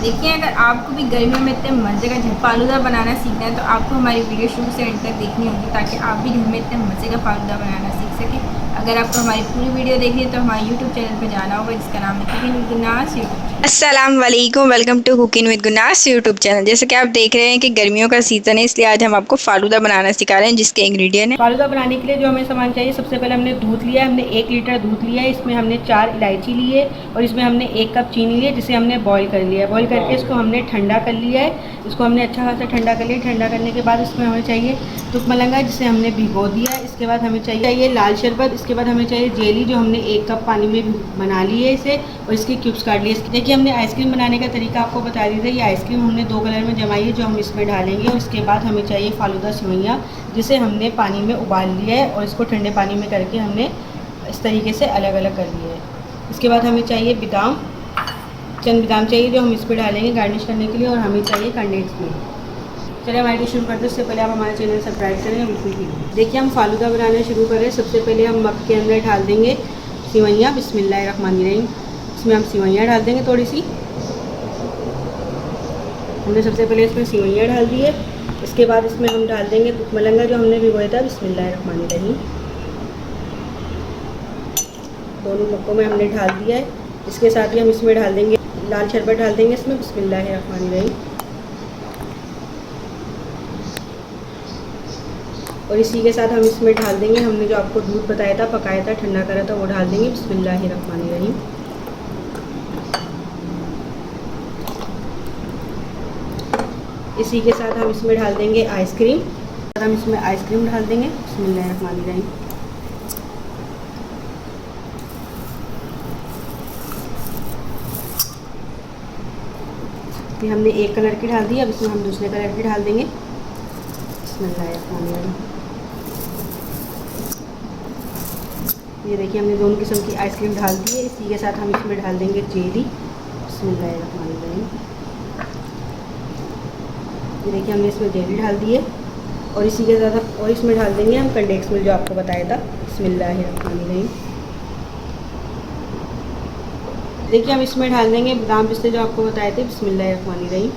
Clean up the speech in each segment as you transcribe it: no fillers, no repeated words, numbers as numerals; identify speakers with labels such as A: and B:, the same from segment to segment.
A: देखिए, अगर आपको भी गर्मियों में इतने मज़े का फालूदा बनाना सीखना है तो आपको हमारी वीडियो शुरू से एंड तक देखनी होगी, ताकि आप भी घर में इतने मज़े का फालूदा बनाना सीख सकें। अगर आपको हमारी पूरी वीडियो देखनी है तो हमारे यूट्यूब चैनल पर जाना होगा, जिसका नाम है कुकिंग विद गुनास यूट्यूब।
B: अस्सलाम वालेकुम, welcome to cooking with Gunas YouTube channel. जैसे कि आप देख रहे हैं कि गर्मियों का सीज़न है, इसलिए आज हम आपको फालूदा बनाना सिखा रहे हैं, जिसके इंग्रेडिएंट है।
C: फालूदा बनाने के लिए जो हमें सामान चाहिए, सबसे पहले हमने दूध लिया है। हमने 1 लीटर दूध लिया है। इसमें हमने 4 इलायची ली है और इसमें हमने 1 कप चीनी ली है, जिसे हमने बॉईल कर लिया है। बॉईल करके इसको हमने ठंडा कर लिया है। इसको हमने अच्छा खासा ठंडा कर लिया। ठंडा करने के बाद इसमें हमें चाहिए तुक मलंगा, जिसे हमने भिगो दिया है। इसके बाद हमें चाहिए लाल शरबत। इसके बाद हमें चाहिए जेली, जो हमने 1 कप पानी में बना ली है इसे, और इसके क्यूब्स काट लिए। देखिए, हमने आइसक्रीम बनाने का तरीका आपको बता दी थी। ये आइसक्रीम हमने 2 कलर में जमाई है, जो हम इसमें डालेंगे। और इसके बाद हमें चाहिए फालूदा सेवइयाँ, जिसे हमने पानी में उबाल लिया है और इसको ठंडे पानी में करके हमने इस तरीके से अलग अलग कर लिया है। इसके बाद हमें चाहिए बादाम, चंद बादाम चाहिए, जो हम इस पर डालेंगे गार्निश करने के लिए। और हमें चाहिए कंडेंस मिल्क। चलिए हमारी डिश शुरू करते हैं। उससे पहले आप हमारे चैनल सब्सक्राइब करें, बिल्कुल भी। देखिए, हम फालूदा बनाना शुरू करें। सबसे पहले हम मग के अंदर डाल देंगे सेवइयाँ। बिस्मिल्लाहिर्रहमानिर्रहीम। इसमें हम सेवइयाँ डाल देंगे थोड़ी सी। हमने सबसे पहले इसमें सेवइयाँ डाल दी है। इसके बाद इसमें हम डाल देंगे तुक मलंगा, जो हमने भिगोया था। बिस्मिल्लाहिर्रहमानिर्रहीम। दोनों मक्कों में हमने डाल दिया है। इसके साथ ही हम इसमें डाल देंगे लाल शरबत, डाल देंगे इसमें। बिस्मिल्लाहिर्रहमानिर्रहीम। और इसी के साथ हम इसमें डाल देंगे, हमने जो आपको दूध बताया था, पकाया था, ठंडा करा था, वो डाल देंगे। बिस्मिल्लाहिर्रहमानिर्रहीम। इसी के साथ हम इसमें डाल देंगे आइसक्रीम। हम इसमें आइसक्रीम डाल देंगे। बिस्मिल्लाहिर्रहमानिर्रहीम। ये हमने 1 कलर की डाल दी, अब इसमें हम दूसरे कलर की डाल देंगे। बिस्मिल्लाहिर्रहमानिर्रहीम। ये देखिए, हमने दोनों किस्म की आइसक्रीम डाल दी है। इसी के साथ हम इसमें डाल देंगे जेली। बिस्मिल्लाहिर्रहमानिर्रहीम। ये देखिए, हमने इसमें जेली डाल दी है। और इसी के साथ और इसमें डाल देंगे हम कंडेंस मिल्क, जो आपको बताया था। बिस्मिल्लाहिर्रहमानिर्रहीम। देखिए, हम इसमें डाल देंगे बादाम पिस्ते, जो आपको बताए थे। बिस्मिल्लाहिर्रहमानिर्रहीम।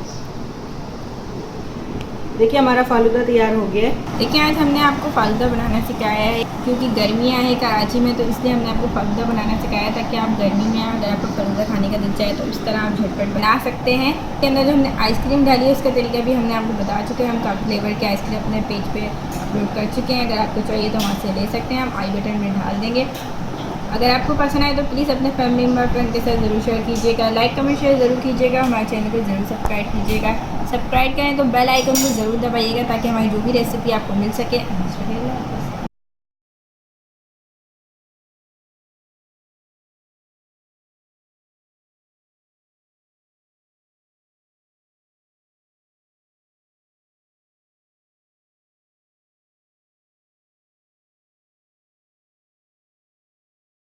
C: देखिए, हमारा फालूदा तैयार हो गया है।
A: देखिए, आज हमने आपको फालूदा बनाना सिखाया है, क्योंकि गर्मियाँ हैं कराची में, तो इसलिए हमने आपको फालूदा बनाना सिखाया ताकि आप गर्मी में अगर आपको फालूदा खाने का दिल चाहे तो इस तरह आप झटपट बना सकते हैं। इसके अंदर जो हमने आइसक्रीम डाली है, उसका तरीका भी हमने आपको बता चुके हैं। हम काफ़ी फ्लेवर की आइसक्रीम अपने पेज पे अपलोड कर चुके हैं। अगर आपको चाहिए तो वहाँ से ले सकते हैं, हम आई बटन में डाल देंगे। अगर आपको पसंद आए तो प्लीज़ अपने फैमिली मेम्बर के साथ ज़रूर शेयर कीजिएगा। लाइक कमेंट शेयर ज़रूर कीजिएगा। हमारे चैनल को ज़रूर सब्सक्राइब कीजिएगा। सब्सक्राइब करें तो बेल आइकन को ज़रूर दबाइएगा, ताकि हमारी जो भी रेसिपी आपको मिल सके।